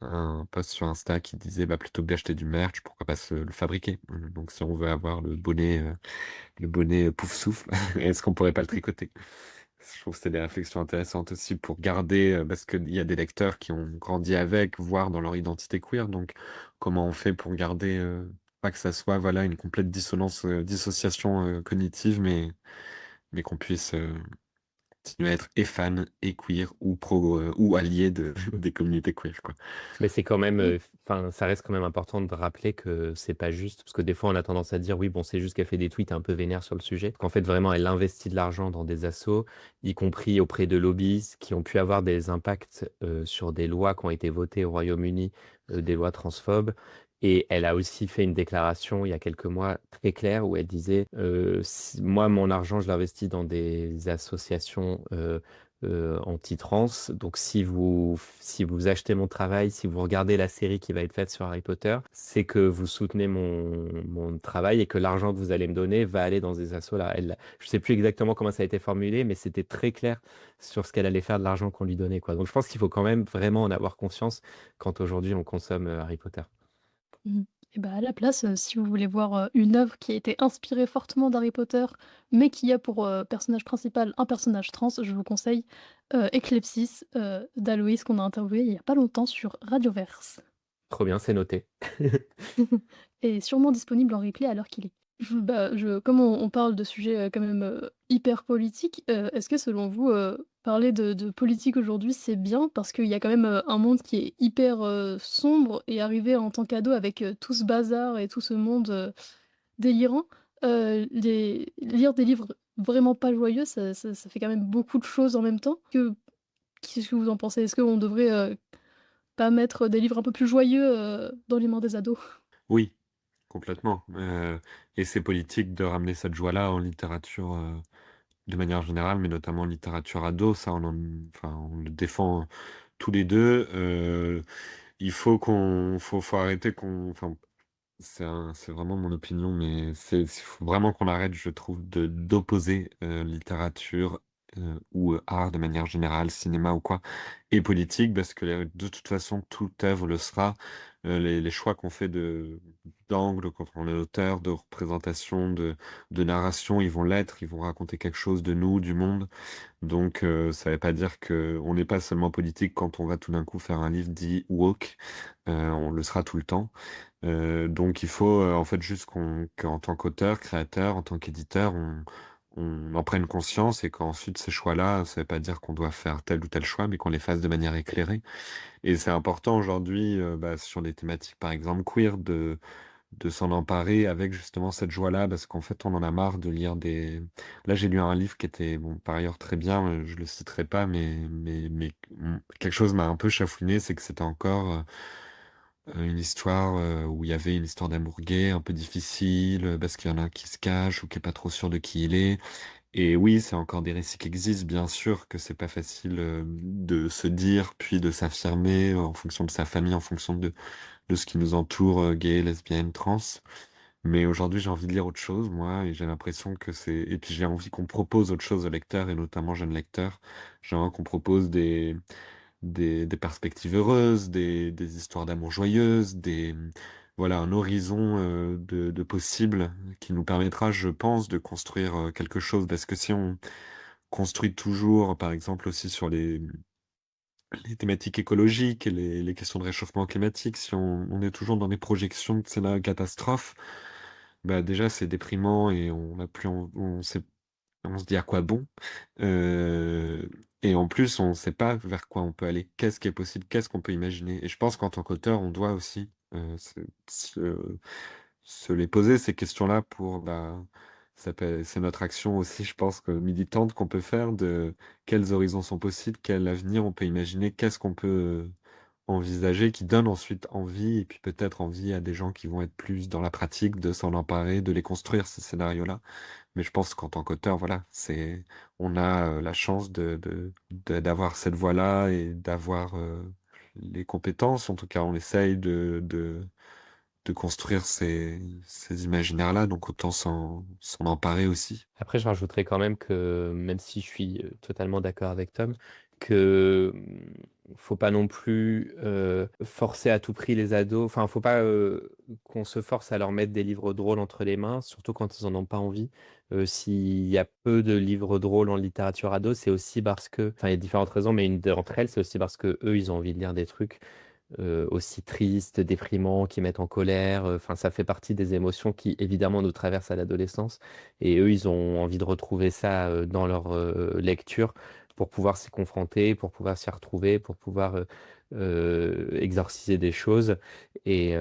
un post sur Insta qui disait bah, plutôt que d'acheter du merch, pourquoi pas le fabriquer? Donc si on veut avoir le bonnet pouf souffle, est-ce qu'on pourrait pas le tricoter? Je trouve que c'est des réflexions intéressantes aussi pour garder, parce qu'il y a des lecteurs qui ont grandi avec, voire dans leur identité queer. Donc comment on fait pour garder, pas que ça soit voilà une complète dissociation cognitive, mais qu'on puisse continuer à être et fan et queer, ou pro ou allié des communautés queer, quoi. Mais c'est quand même, Oui. enfin, ça reste quand même important de rappeler que c'est pas juste, parce que des fois on a tendance à dire oui, bon, c'est juste qu'elle fait des tweets un peu vénères sur le sujet. Qu'en fait, vraiment, elle investit de l'argent dans des assos, y compris auprès de lobbies qui ont pu avoir des impacts sur des lois qui ont été votées au Royaume-Uni, des lois transphobes. Et elle a aussi fait une déclaration il y a quelques mois très claire où elle disait moi, mon argent, je l'investis dans des associations anti-trans. Donc, si vous achetez mon travail, si vous regardez la série qui va être faite sur Harry Potter, c'est que vous soutenez mon travail et que l'argent que vous allez me donner va aller dans ces assos-là. Je sais plus exactement comment ça a été formulé, mais c'était très clair sur ce qu'elle allait faire de l'argent qu'on lui donnait, quoi. Donc, je pense qu'il faut quand même vraiment en avoir conscience quand aujourd'hui on consomme Harry Potter. Mmh. Et bah, à la place, si vous voulez voir, une œuvre qui a été inspirée fortement d'Harry Potter, mais qui a pour, personnage principal un personnage trans, je vous conseille, Eclipsis, d'Aloïs qu'on a interviewé il y a pas longtemps sur Radioverse. Trop bien, c'est noté. Et sûrement disponible en replay à l'heure qu'il est. Comme on parle de sujets, quand même, hyper politiques, est-ce que selon vous, parler de politique aujourd'hui, c'est bien? Parce qu'il y a quand même, un monde qui est hyper, sombre, et arriver en tant qu'ado avec, tout ce bazar et tout ce monde, délirant, lire des livres vraiment pas joyeux, ça fait quand même beaucoup de choses en même temps. Qu'est-ce que vous en pensez? Est-ce qu'on devrait, pas mettre des livres un peu plus joyeux, dans les mains des ados? Oui, complètement, et c'est politique de ramener cette joie-là en littérature, de manière générale, mais notamment en littérature ado. Ça, enfin, on le défend tous les 2. Il faut arrêter enfin, c'est vraiment mon opinion, mais faut vraiment qu'on arrête, je trouve, d'opposer littérature ou art de manière générale, cinéma ou quoi, et politique, parce que de toute façon, toute œuvre le sera. Les choix qu'on fait d'angle, quand on est auteur, de représentation, de narration, ils vont l'être, ils vont raconter quelque chose de nous, du monde. Donc, ça veut pas dire que on n'est pas seulement politique quand on va tout d'un coup faire un livre dit woke, on le sera tout le temps. Donc il faut, en fait, juste qu'en tant qu'auteur, créateur, en tant qu'éditeur, on en prenne conscience, et qu'ensuite ces choix-là, ça veut pas dire qu'on doit faire tel ou tel choix, mais qu'on les fasse de manière éclairée. Et c'est important aujourd'hui, bah, sur les thématiques, par exemple queer, de s'en emparer avec justement cette joie-là, parce qu'en fait, on en a marre de lire des... Là, j'ai lu un livre qui était, bon, par ailleurs très bien, je le citerai pas, mais quelque chose m'a un peu chafouiné, c'est que c'était encore une histoire où il y avait une histoire d'amour gay un peu difficile, parce qu'il y en a un qui se cache ou qui est pas trop sûr de qui il est. Et oui, c'est encore des récits qui existent, bien sûr que c'est pas facile de se dire, puis de s'affirmer en fonction de sa famille, en fonction de ce qui nous entoure, gays, lesbiennes, trans. Mais aujourd'hui, j'ai envie de lire autre chose, moi, et j'ai l'impression que c'est... Et puis j'ai envie qu'on propose autre chose aux lecteurs, et notamment jeunes lecteurs. J'ai envie qu'on propose des perspectives heureuses, des histoires d'amour joyeuses, voilà, un horizon de possibles qui nous permettra, je pense, de construire quelque chose. Parce que si on construit toujours, par exemple, aussi sur les thématiques écologiques et les questions de réchauffement climatique, si on est toujours dans des projections de scénarios catastrophes, Bah, déjà, c'est déprimant et on a plus on se dit à quoi bon? Heu et en plus, on ne sait pas vers quoi on peut aller. Qu'est-ce qui est possible? Qu'est-ce qu'on peut imaginer? Et je pense qu'en tant qu'auteur, on doit aussi, se se les poser ces questions-là pour, bah, c'est notre action aussi, je pense que militante qu'on peut faire de quels horizons sont possibles, quel avenir on peut imaginer, qu'est-ce qu'on peut envisager qui donne ensuite envie et puis peut-être envie à des gens qui vont être plus dans la pratique de s'en emparer, de les construire ces scénarios-là. Mais je pense qu'en tant qu'auteur, voilà, on a, la chance d'avoir cette voix-là et d'avoir, les compétences. En tout cas, on essaye de construire ces imaginaires-là, donc autant s'en emparer aussi. Après, je rajouterais quand même que, même si je suis totalement d'accord avec Tom, que faut pas non plus forcer à tout prix les ados. Enfin, faut pas qu'on se force à leur mettre des livres drôles entre les mains, surtout quand ils en ont pas envie. S'il y a peu de livres drôles en littérature ado, c'est aussi parce que, enfin, il y a différentes raisons, mais une d'entre elles, c'est aussi parce que eux, ils ont envie de lire des trucs aussi tristes, déprimants, qui mettent en colère. Enfin, ça fait partie des émotions qui, évidemment, nous traversent à l'adolescence. Et eux, ils ont envie de retrouver ça dans leur lecture pour pouvoir s'y confronter, pour pouvoir s'y retrouver, pour pouvoir exorciser des choses. Et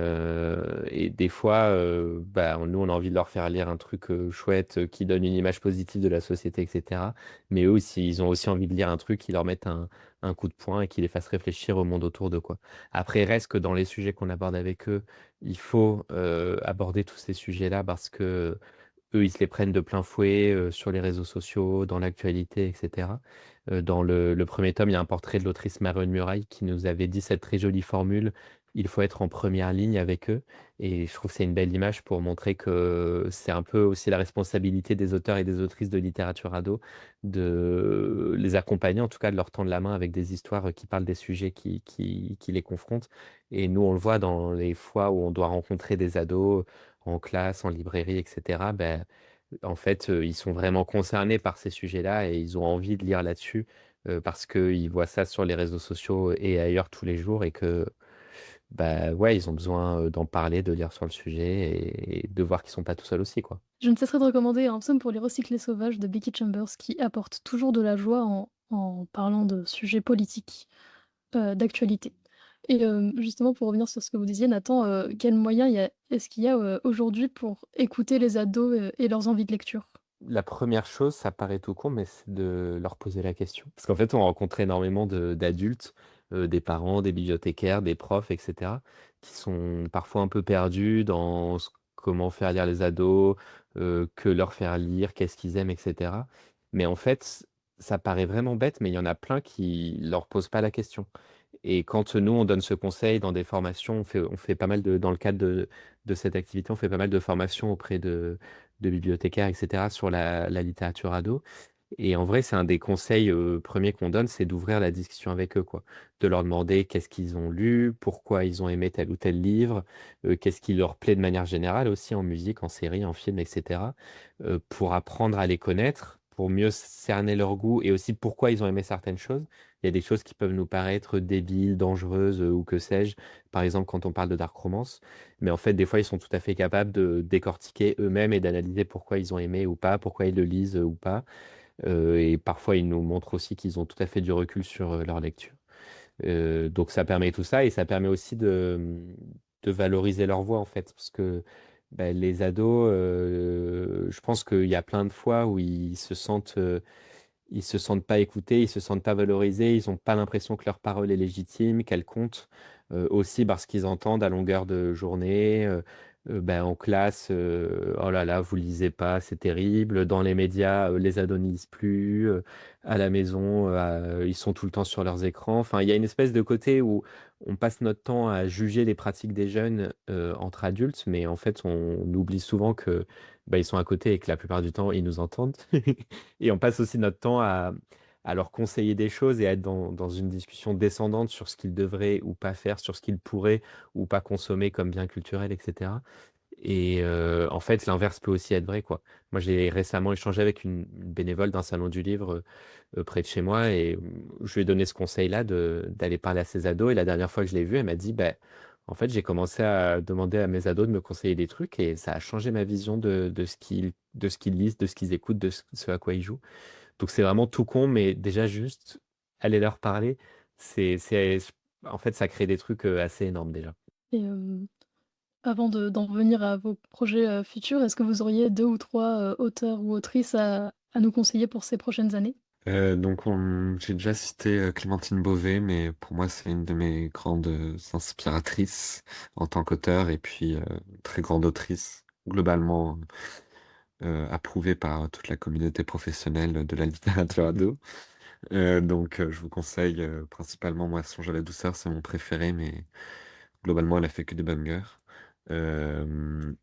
des fois, bah, nous, on a envie de leur faire lire un truc chouette qui donne une image positive de la société, etc. Mais eux aussi, ils ont aussi envie de lire un truc qui leur mette un coup de poing et qui les fasse réfléchir au monde autour d'eux, quoi. Après, reste que dans les sujets qu'on aborde avec eux, il faut aborder tous ces sujets-là parce que eux, ils se les prennent de plein fouet sur les réseaux sociaux, dans l'actualité, etc. Dans le premier tome, il y a un portrait de l'autrice Marie Muraille qui nous avait dit cette très jolie formule: il faut être en première ligne avec eux. Et je trouve que c'est une belle image pour montrer que c'est un peu aussi la responsabilité des auteurs et des autrices de littérature ado de les accompagner, en tout cas de leur tendre la main avec des histoires qui parlent des sujets qui les confrontent. Et nous, on le voit dans les fois où on doit rencontrer des ados en classe, en librairie, etc. Ben, en fait, ils sont vraiment concernés par ces sujets-là et ils ont envie de lire là-dessus parce qu'ils voient ça sur les réseaux sociaux et ailleurs tous les jours et que, bah ouais, ils ont besoin d'en parler, de lire sur le sujet et de voir qu'ils sont pas tout seuls aussi, quoi. Je ne cesserai de recommander un psaume pour les recyclés sauvages de Becky Chambers qui apporte toujours de la joie en parlant de sujets politiques, d'actualité. Et justement pour revenir sur ce que vous disiez Nathan, quels moyens est-ce qu'il y a, aujourd'hui pour écouter les ados, et leurs envies de lecture? La première chose, ça paraît tout con, mais c'est de leur poser la question. Parce qu'en fait, on rencontre énormément d'adultes, des parents, des bibliothécaires, des profs, et cetera, qui sont parfois un peu perdus dans comment faire lire les ados, que leur faire lire, qu'est-ce qu'ils aiment, et cetera. Mais en fait, ça paraît vraiment bête, mais il y en a plein qui leur posent pas la question. Et quand nous, on donne ce conseil dans des formations, on fait pas mal dans le cadre de cette activité, on fait pas mal de formations auprès de bibliothécaires, etc., sur la littérature ado. Et en vrai, c'est un des conseils premiers qu'on donne, c'est d'ouvrir la discussion avec eux, quoi. De leur demander qu'est-ce qu'ils ont lu, pourquoi ils ont aimé tel ou tel livre, qu'est-ce qui leur plaît de manière générale aussi en musique, en série, en film, etc. Pour apprendre à les connaître, pour mieux cerner leur goût et aussi pourquoi ils ont aimé certaines choses. Il y a des choses qui peuvent nous paraître débiles, dangereuses ou que sais-je, par exemple quand on parle de dark romance. Mais en fait, des fois, ils sont tout à fait capables de décortiquer eux-mêmes et d'analyser pourquoi ils ont aimé ou pas, pourquoi ils le lisent ou pas. Et parfois, ils nous montrent aussi qu'ils ont tout à fait du recul sur leur lecture. Donc ça permet tout ça et ça permet aussi de valoriser leur voix en fait. Parce que bah, les ados, je pense qu'il y a plein de fois où ils se sentent pas écoutés, ils se sentent pas valorisés, ils ont pas l'impression que leur parole est légitime, qu'elle compte. Aussi parce qu'ils entendent à longueur de journée, ben, en classe, oh là là, vous lisez pas, c'est terrible. Dans les médias, les ados ne lisent plus. À la maison, ils sont tout le temps sur leurs écrans. Enfin, il y a une espèce de côté où on passe notre temps à juger les pratiques des jeunes entre adultes, mais en fait, on oublie souvent que bah, ils sont à côté et que la plupart du temps, ils nous entendent. Et on passe aussi notre temps à leur conseiller des choses et à être dans une discussion descendante sur ce qu'ils devraient ou pas faire, sur ce qu'ils pourraient ou pas consommer comme bien culturel, etc. Et en fait, l'inverse peut aussi être vrai, quoi. Moi, j'ai récemment échangé avec une bénévole d'un salon du livre près de chez moi et je lui ai donné ce conseil-là d'aller parler à ses ados. Et la dernière fois que je l'ai vue, elle m'a dit, bah, En fait, j'ai commencé à demander à mes ados de me conseiller des trucs et ça a changé ma vision de ce qu'ils lisent, de ce qu'ils écoutent, ce à quoi ils jouent. Donc c'est vraiment tout con, mais déjà juste aller leur parler, c'est en fait, ça crée des trucs, assez énormes déjà. Et avant d'en venir à vos projets, futurs, est-ce que vous auriez 2 ou 3 auteurs ou autrices à nous conseiller pour ces prochaines années? Donc j'ai déjà cité Clémentine Beauvais, mais pour moi c'est une de mes grandes inspiratrices en tant qu'auteur et puis très grande autrice, globalement approuvée par toute la communauté professionnelle de la littérature ado. Donc je vous conseille principalement, moi, Songe à la douceur, c'est mon préféré, mais globalement elle a fait que des bangers.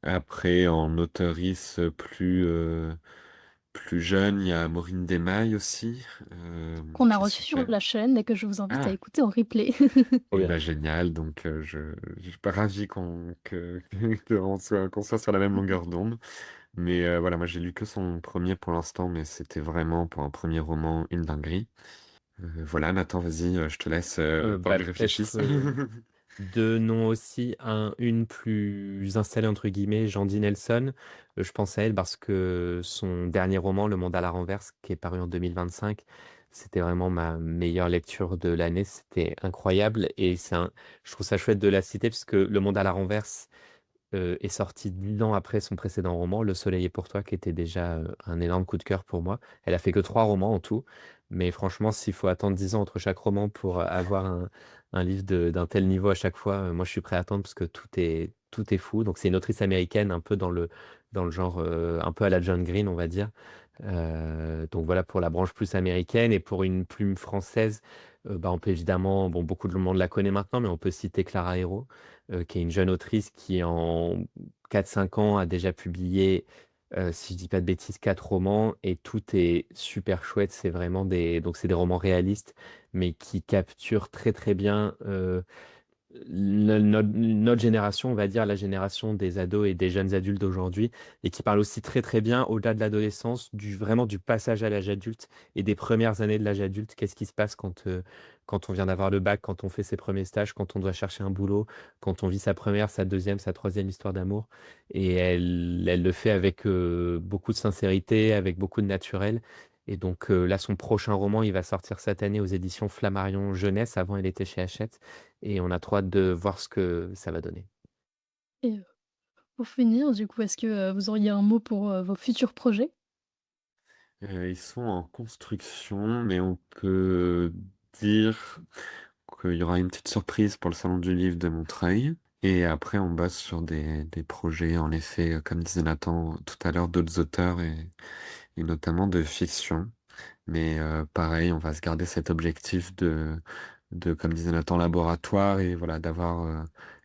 Après, en auteurice plus jeune, il y a Maureen Desmailles aussi, Qu'on a qui est reçu sur super. la chaîne et que je vous invite à Ah! écouter en replay. Trop Et bien. bah, génial, donc je suis pas ravi qu'on soit sur la même longueur d'onde. Mais voilà, moi j'ai lu que son premier pour l'instant, mais c'était vraiment pour un premier roman une dinguerie. Voilà, Nathan, vas-y, je te laisse pendant Bah, que je peut-être, réfléchisse. 2 noms aussi, une plus installée entre guillemets, Jandy Nelson. Je pense à elle parce que son dernier roman, Le Monde à la renverse, qui est paru en 2025, c'était vraiment ma meilleure lecture de l'année. C'était incroyable et je trouve ça chouette de la citer parce que Le Monde à la renverse est sorti 10 ans après son précédent roman, Le Soleil est pour toi, qui était déjà un énorme coup de cœur pour moi. Elle a fait que 3 romans en tout, mais franchement, s'il faut attendre 10 ans entre chaque roman pour avoir un livre d'un tel niveau à chaque fois, moi je suis prêt à attendre parce que tout est fou. Donc c'est une autrice américaine, un peu dans le genre, un peu à la John Green, on va dire. Donc voilà pour la branche plus américaine et pour une plume française, bah, on peut évidemment, bon, beaucoup de monde la connaît maintenant, mais on peut citer Clara Hérault, qui est une jeune autrice qui, en 4 5 ans, a déjà publié, si je dis pas de bêtises, 4 romans et tout est super chouette. C'est des romans réalistes, mais qui capturent très très bien notre génération, on va dire la génération des ados et des jeunes adultes d'aujourd'hui, et qui parle aussi très très bien, au-delà de l'adolescence, vraiment du passage à l'âge adulte et des premières années de l'âge adulte. Qu'est-ce qui se passe quand on vient d'avoir le bac, quand on fait ses premiers stages, quand on doit chercher un boulot, quand on vit sa première, sa deuxième, sa troisième histoire d'amour. Et elle le fait avec beaucoup de sincérité, avec beaucoup de naturel. Et donc là, son prochain roman, il va sortir cette année aux éditions Flammarion Jeunesse. Avant, il était chez Hachette. Et on a trop hâte de voir ce que ça va donner. Et pour finir, du coup, est-ce que, vous auriez un mot pour, vos futurs projets? Ils sont en construction, mais on peut dire qu'il y aura une petite surprise pour le salon du livre de Montreuil. Et après, on bosse sur des projets, en effet, comme disait Nathan tout à l'heure, d'autres auteurs et notamment de fiction. Mais pareil, on va se garder cet objectif comme disait Nathan, laboratoire et voilà,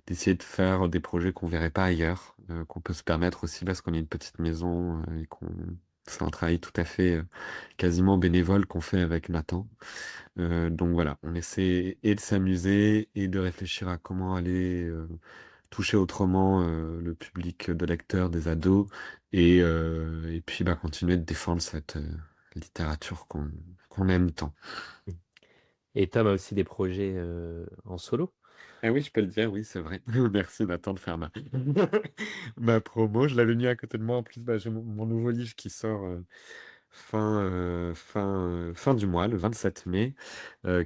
d'essayer de faire des projets qu'on verrait pas ailleurs, qu'on peut se permettre aussi parce qu'on est une petite maison et c'est un travail tout à fait quasiment bénévole qu'on fait avec Nathan. Donc voilà, on essaie et de s'amuser et de réfléchir à comment aller toucher autrement le public de lecteurs, des ados, et puis bah, continuer de défendre cette littérature qu'on aime tant. Et Tom a aussi des projets en solo. Ah oui, je peux le dire, oui, c'est vrai. Merci Nathan de faire ma promo. Je l'avais mis à côté de moi. En plus, bah, j'ai mon nouveau livre qui sort fin du mois, le 27 mai,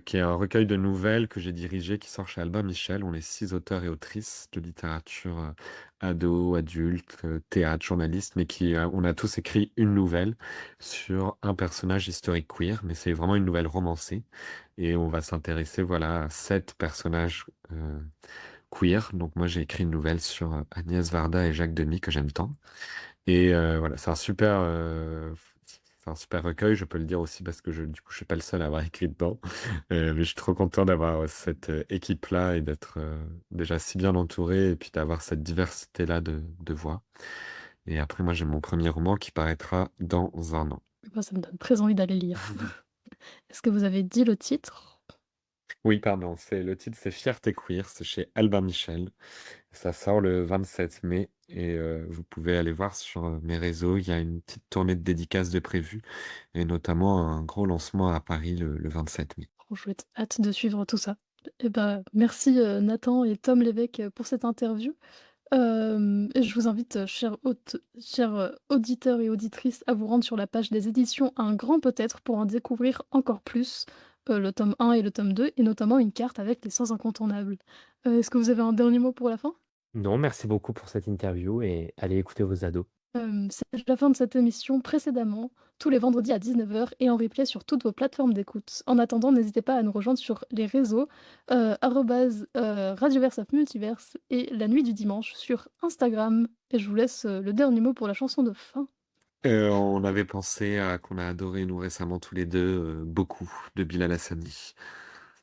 qui est un recueil de nouvelles que j'ai dirigé, qui sort chez Albin Michel. On est 6 auteurs et autrices de littérature ado, adulte, théâtre, journaliste, mais on a tous écrit une nouvelle sur un personnage historique queer, mais c'est vraiment une nouvelle romancée. Et on va s'intéresser, voilà, à 7 personnages queer. Donc moi, j'ai écrit une nouvelle sur Agnès Varda et Jacques Demy que j'aime tant. Et voilà, c'est un super recueil, je peux le dire aussi parce que du coup, je suis pas le seul à avoir écrit dedans. Mais je suis trop content d'avoir cette équipe-là et d'être déjà si bien entouré et puis d'avoir cette diversité-là de voix. Et après, moi, j'ai mon premier roman qui paraîtra dans un an. Moi, ça me donne très envie d'aller lire. Est-ce que vous avez dit le titre? Oui, pardon, le titre, c'est Fierté queer, c'est chez Albin Michel. Ça sort le 27 mai et vous pouvez aller voir sur mes réseaux. Il y a une petite tournée de dédicaces de prévue et notamment un gros lancement à Paris le 27 mai. Trop chouette, hâte de suivre tout ça. Et bah, merci, Nathan et Tom Lévesque, pour cette interview. Et je vous invite, chers, auditeurs et auditrices, à vous rendre sur la page des éditions Un Grand Peut-être pour en découvrir encore plus, le tome 1 et le tome 2 et notamment une carte avec les 100 incontournables. Est-ce que vous avez un dernier mot pour la fin? Non, merci beaucoup pour cette interview et allez écouter vos ados. C'est la fin de cette émission précédemment, tous les vendredis à 19 heures et en replay sur toutes vos plateformes d'écoute. En attendant, n'hésitez pas à nous rejoindre sur les réseaux, arrobase, Radioverse Multiverse et La Nuit du Dimanche sur Instagram. Et je vous laisse, le dernier mot pour la chanson de fin. On avait pensé à qu'on a adoré nous récemment tous les deux, beaucoup de Bilal Hassani.